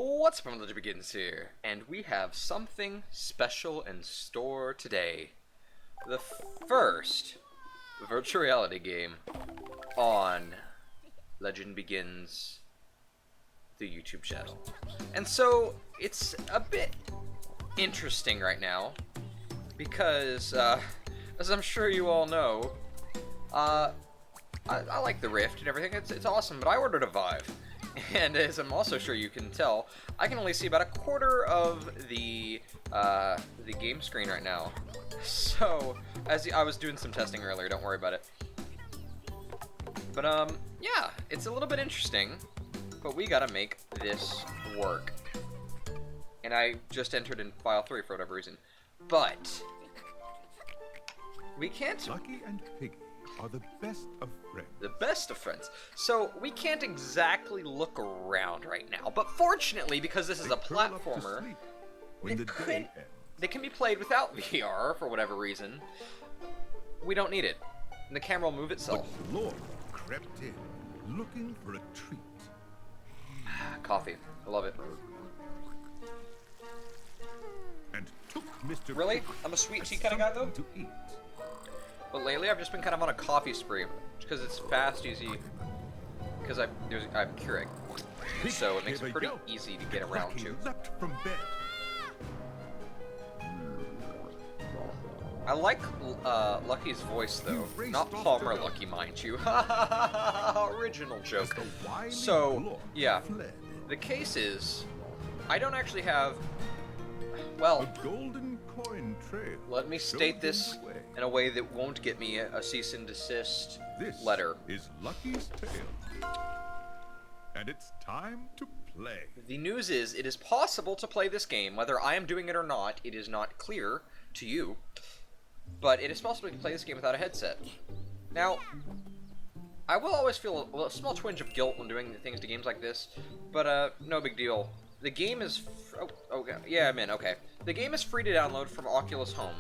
What's up, LegendBegins here, and we have something special in store today. The first virtual reality game on LegendBegins, the YouTube channel. And so, it's a bit interesting right now, because, as I'm sure you all know, I like the Rift and everything, it's awesome, but I ordered a Vive. And as I'm also sure you can tell, I can only see about a quarter of the game screen right now. So, I was doing some testing earlier, don't worry about it. But, yeah, it's a little bit interesting, but we gotta make this work. And I just entered in file 3 for whatever reason. But, we can't... Lucky and Piggy are the best of friends. The best of friends. So, we can't exactly look around right now, but fortunately, because this is a platformer, they can be played without VR for whatever reason. We don't need it. And the camera will move itself. But Lord crept in, looking for a treat. Coffee. I love it. And took Mr. Really? Piggy I'm a sweet tea kind of guy, though? to eat. But lately, I've just been kind of on a coffee spree, because it's fast, easy, because I'm Keurig, so it makes it pretty easy to get around to. Leapt from bed. I like Lucky's voice, though. Not Palmer Lucky, mind you. Original joke. So, yeah, the case is, I don't actually have, well... A golden coin trail. Let me state this in a way that won't get me a cease and desist letter. This is Lucky's Tale. And it's time to play. The news is, it is possible to play this game. Whether I am doing it or not, it is not clear to you. But it is possible to play this game without a headset. Now, I will always feel a small twinge of guilt when doing things to games like this, but no big deal. The game is... okay. Yeah, I'm in. Okay. The game is free to download from Oculus Home.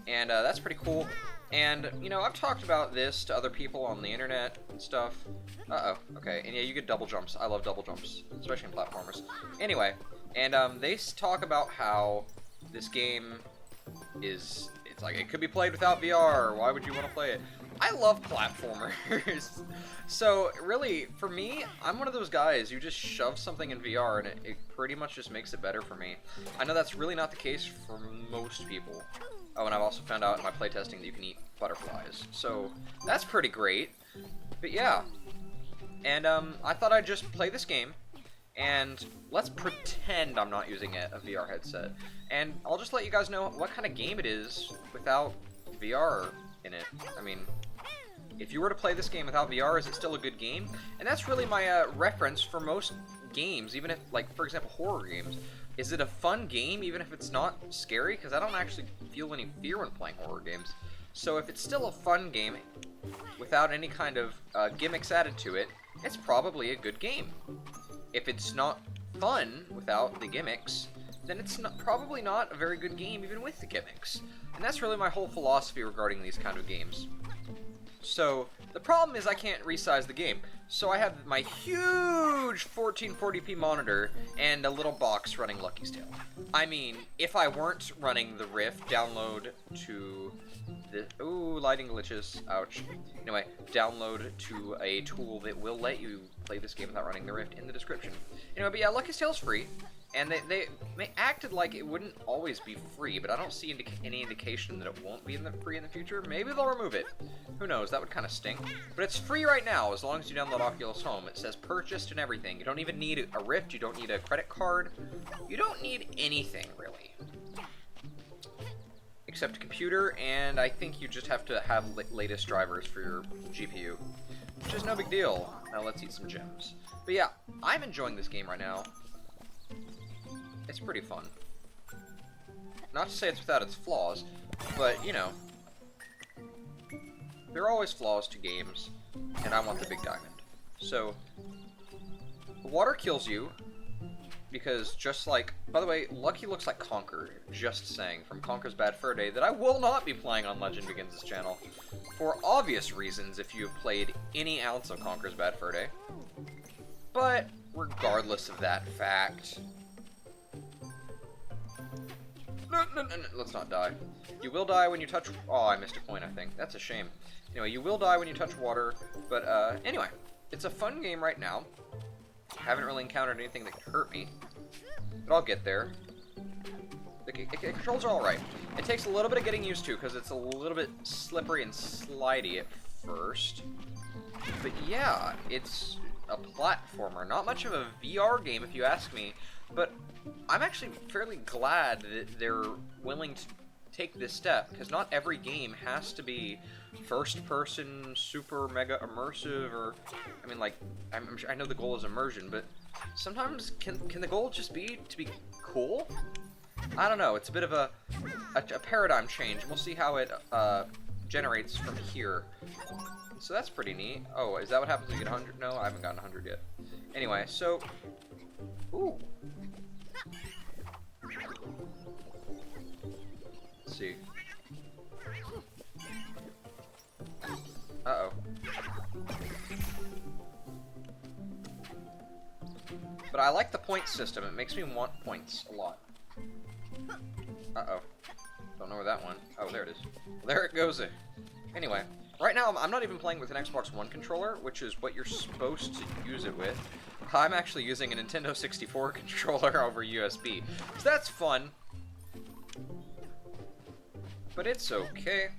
And that's pretty cool. And, you know, I've talked about this to other people on the internet and stuff. Uh-oh. Okay. And yeah, you get double jumps. I love double jumps, especially in platformers. Anyway, and they talk about how this game is... It's like, it could be played without VR. Why would you want to play it? I love platformers. So, really, for me, I'm one of those guys who just shoves something in VR and it pretty much just makes it better for me. I know that's really not the case for most people. Oh, and I've also found out in my playtesting that you can eat butterflies. So, that's pretty great. But yeah. And I thought I'd just play this game. And let's pretend I'm not using a VR headset. And I'll just let you guys know what kind of game it is without VR in it. I mean, if you were to play this game without VR, is it still a good game? And that's really my reference for most games, even if, like, for example, horror games. Is it a fun game, even if it's not scary? Because I don't actually feel any fear when playing horror games. So if it's still a fun game, without any kind of gimmicks added to it, it's probably a good game. If it's not fun without the gimmicks, then it's probably not a very good game even with the gimmicks. And that's really my whole philosophy regarding these kind of games. So, the problem is I can't resize the game. So I have my huge 1440p monitor and a little box running Lucky's Tale. I mean, if I weren't running the Rift, download to the... Ooh, lighting glitches. Ouch. Anyway, download to a tool that will let you play this game without running the Rift in the description. Anyway, but yeah, Lucky's Tale's free. And they acted like it wouldn't always be free, but I don't see any indication that it won't be free in the future. Maybe they'll remove it. Who knows? That would kind of stink. But it's free right now, as long as you download Oculus Home. It says purchased and everything. You don't even need a Rift. You don't need a credit card. You don't need anything, really. Except a computer, and I think you just have to have latest drivers for your GPU. Which is no big deal. Now let's eat some gems. But yeah, I'm enjoying this game right now. It's pretty fun. Not to say it's without its flaws, but, you know, there are always flaws to games, and I want the big diamond. So, water kills you, because just like, by the way, Lucky looks like Conker, just saying, from Conker's Bad Fur Day, that I will not be playing on LegendBegins' channel, for obvious reasons if you have played any ounce of Conker's Bad Fur Day. But regardless of that fact. No, let's not die. You will die when you touch... Oh, I missed a coin, I think. That's a shame. Anyway, you will die when you touch water, but, anyway. It's a fun game right now. I haven't really encountered anything that could hurt me, but I'll get there. The controls are alright. It takes a little bit of getting used to, because it's a little bit slippery and slidey at first. But yeah, it's a platformer. Not much of a VR game, if you ask me, but I'm actually fairly glad that they're willing to take this step, because not every game has to be first-person, super mega immersive, or, I mean, like, I know the goal is immersion, but sometimes can the goal just be to be cool? I don't know, it's a bit of a paradigm change. We'll see how it generates from here. So that's pretty neat. Oh, is that what happens when you get 100? No, I haven't gotten 100 yet. Anyway, so... Ooh. Let's see. Uh-oh. But I like the point system. It makes me want points a lot. Uh-oh. Don't know where that went. Oh, there it is. There it goes. Anyway, right now I'm not even playing with an Xbox One controller, which is what you're supposed to use it with. I'm actually using a Nintendo 64 controller over USB. So that's fun. But it's okay.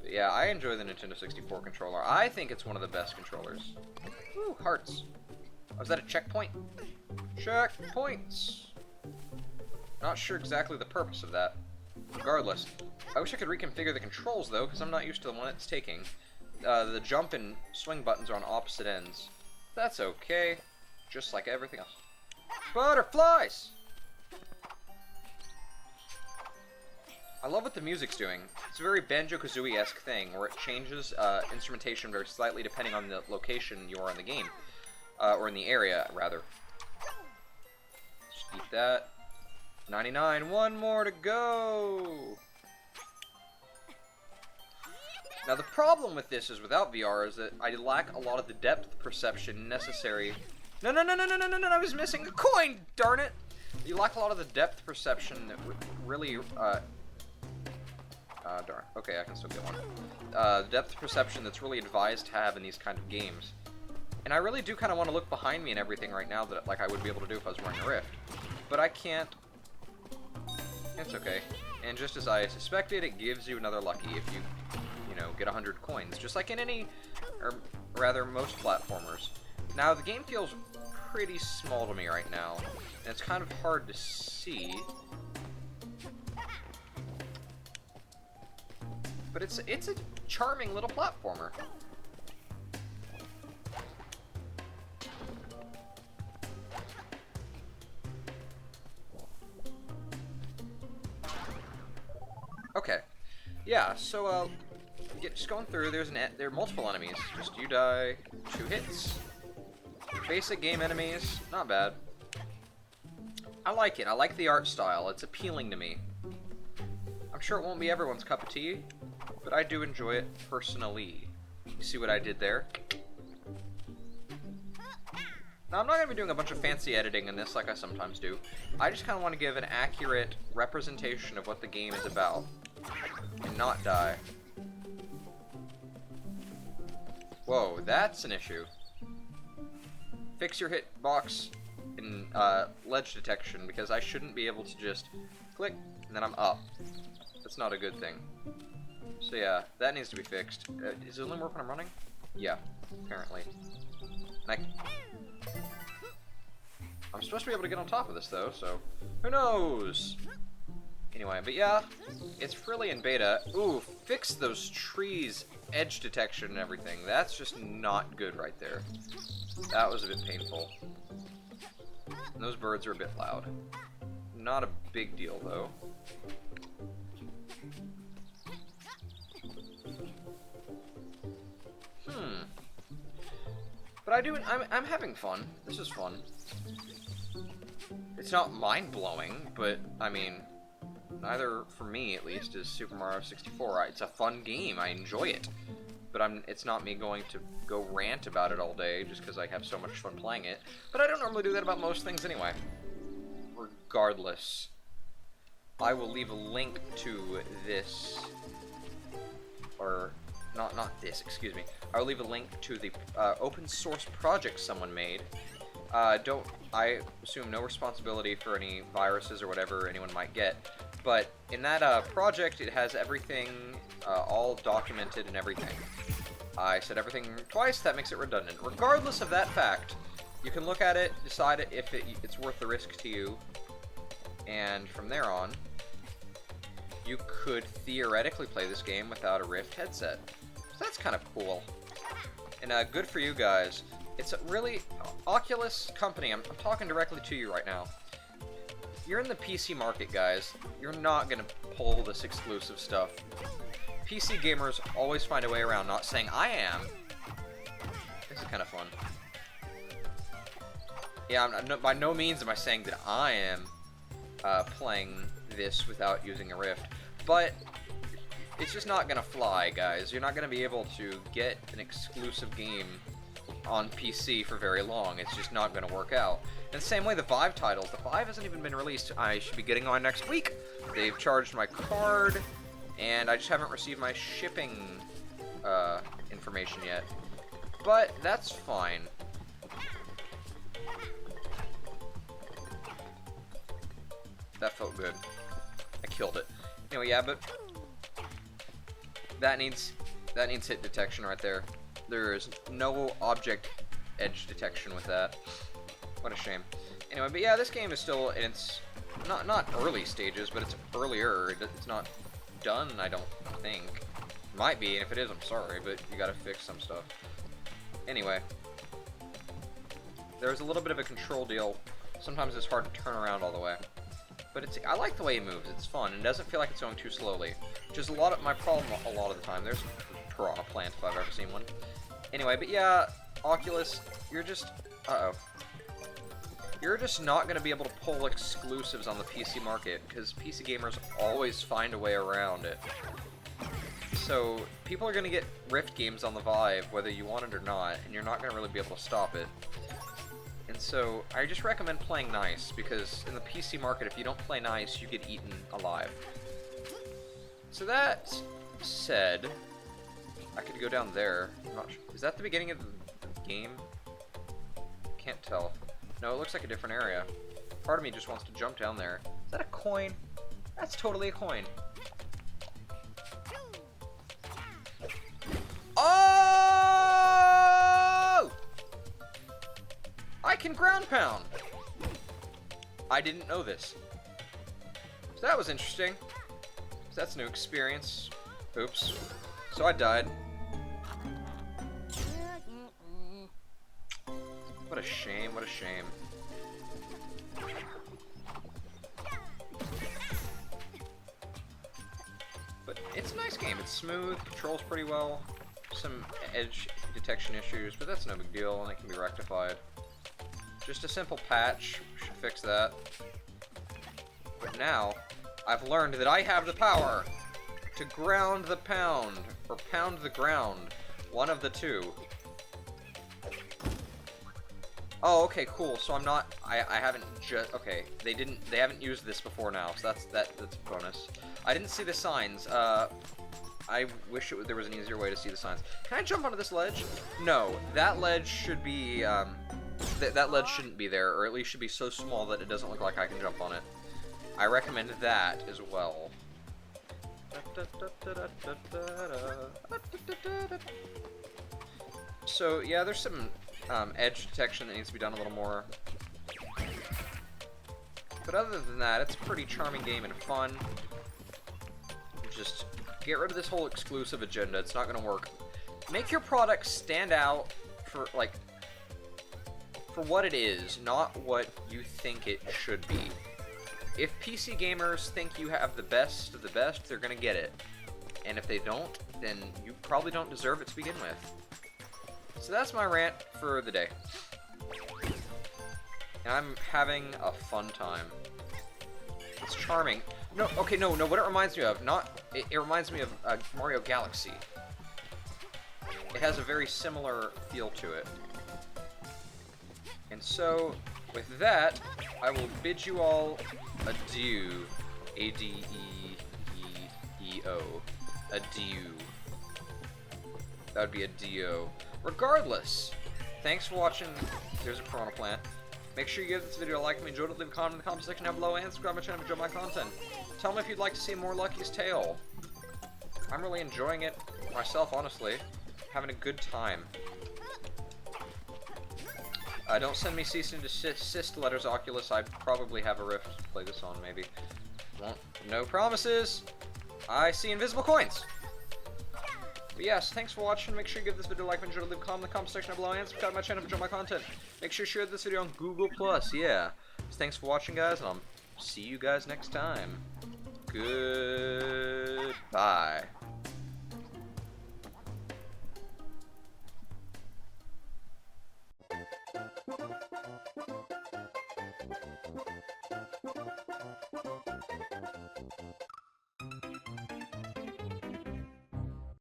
But yeah, I enjoy the Nintendo 64 controller. I think it's one of the best controllers. Ooh, hearts. Oh, is that a checkpoint? Checkpoints! Not sure exactly the purpose of that. Regardless, I wish I could reconfigure the controls, though, because I'm not used to the one it's taking. The jump and swing buttons are on opposite ends. That's okay. Just like everything else. Butterflies! I love what the music's doing. It's a very Banjo-Kazooie-esque thing, where it changes instrumentation very slightly depending on the location you are in the game. Or in the area, rather. Just eat that. 99, one more to go! Now the problem with this is without VR is that I lack a lot of the depth perception necessary. No, I was missing a coin, darn it! You lack a lot of the depth perception that really, darn. Okay, I can still get one. Depth perception that's really advised to have in these kind of games. And I really do kind of want to look behind me and everything right now that like I would be able to do if I was wearing a Rift. But I can't. It's okay. And just as I suspected, it gives you another lucky if you get 100 coins. Just like in any, or rather most platformers. Now, the game feels pretty small to me right now. And it's kind of hard to see. But it's a charming little platformer. Okay, yeah. So just going through. There are multiple enemies. Just you die 2 hits. Basic game enemies, not bad. I like it. I like the art style. It's appealing to me. I'm sure it won't be everyone's cup of tea, but I do enjoy it personally. You see what I did there? Now, I'm not going to be doing a bunch of fancy editing in this like I sometimes do. I just kind of want to give an accurate representation of what the game is about. And not die. Whoa, that's an issue. Fix your hitbox in ledge detection, because I shouldn't be able to just click, and then I'm up. That's not a good thing. So yeah, that needs to be fixed. Does it only work when I'm running? Yeah, apparently. I'm supposed to be able to get on top of this, though, so who knows? Anyway, but yeah, it's really in beta. Ooh, fix those trees, edge detection and everything. That's just not good right there. That was a bit painful. And those birds are a bit loud. Not a big deal, though. But I'm having fun. This is fun. It's not mind-blowing, but, I mean, neither, for me at least, is Super Mario 64. It's a fun game. I enjoy it. but it's not me going to go rant about it all day just because I have so much fun playing it. But I don't normally do that about most things anyway. Regardless, I will leave a link to this, or not this, excuse me. I will leave a link to the open source project someone made. I assume no responsibility for any viruses or whatever anyone might get, but in that project it has everything all documented and everything. I said everything twice, that makes it redundant. Regardless of that fact, you can look at it, decide if it's worth the risk to you, and from there on, you could theoretically play this game without a Rift headset. So that's kind of cool. And good for you guys. It's a really Oculus company. I'm talking directly to you right now. You're in the PC market, guys. You're not gonna pull this exclusive stuff. PC gamers always find a way around not saying I am. This is kind of fun. Yeah, by no means am I saying that I am playing this without using a Rift, but it's just not gonna fly, guys. You're not gonna be able to get an exclusive game on PC for very long. It's just not gonna work out. And the same way the Vive titles. The Vive hasn't even been released. I should be getting on next week. They've charged my card, and I just haven't received my shipping information yet. But that's fine. That felt good. I killed it. Anyway, yeah, but that needs hit detection right there. There is no object edge detection with that. What a shame. Anyway, but yeah, this game is still in its not early stages, but it's earlier. It's not done, I don't think. Might be, and if it is, I'm sorry, but you gotta fix some stuff. Anyway, there's a little bit of a control deal. Sometimes it's hard to turn around all the way. But I like the way it moves. It's fun, and it doesn't feel like it's going too slowly. Which is my problem a lot of the time. There's a piranha plant if I've ever seen one. Anyway, but yeah, Oculus, you're just... You're just not going to be able to pull exclusives on the PC market, because PC gamers always find a way around it. So, people are going to get Rift games on the Vive, whether you want it or not, and you're not going to really be able to stop it. And so, I just recommend playing nice, because in the PC market, if you don't play nice, you get eaten alive. So that said, I could go down there. I'm not sure. Is that the beginning of the game? Can't tell. No, it looks like a different area. Part of me just wants to jump down there. Is that a coin? That's totally a coin. Oh! I can ground pound. I didn't know this. So that was interesting. So that's a new experience. Oops. So I died. What a shame, what a shame. But it's a nice game. It's smooth, controls pretty well. Some edge detection issues, but that's no big deal, and it can be rectified. Just a simple patch should fix that. But now, I've learned that I have the power to ground the pound, or pound the ground. One of the two. Oh, okay, cool. So I'm not. I haven't just. Okay, they haven't used this before now, so that's a bonus. I didn't see the signs. I wish there was an easier way to see the signs. Can I jump onto this ledge? No, that ledge should be. That ledge shouldn't be there, or at least should be so small that it doesn't look like I can jump on it. I recommend that as well. So yeah, there's some edge detection that needs to be done a little more. But other than that, it's a pretty charming game and fun. Just get rid of this whole exclusive agenda. It's not going to work. Make your product stand out for what it is, not what you think it should be. If PC gamers think you have the best of the best, they're going to get it. And if they don't, then you probably don't deserve it to begin with. So that's my rant for the day. And I'm having a fun time. It's charming. No, okay, no, what it reminds me of, it reminds me of Mario Galaxy. has a very similar feel to it. And so, with that, I will bid you all adieu. A-D-E-E-E-O. Adieu. That would be a D-O. Regardless, thanks for watching. There's a piranha plant. Make sure you give this video a like if you enjoyed it. Leave a comment in the comment section down below and subscribe to my channel if you enjoy my content. Tell me if you'd like to see more Lucky's Tale. I'm really enjoying it myself, honestly. Having a good time. Don't send me cease and desist letters, Oculus. I probably have a rift to play this on, maybe. No promises. I see invisible coins. But yes, thanks for watching. Make sure you give this video a like if you enjoyed it. Leave a comment in the comment section down below and subscribe to my channel if you enjoy my content. Make sure you share this video on Google+, yeah. So thanks for watching, guys, and I'll see you guys next time. Goodbye.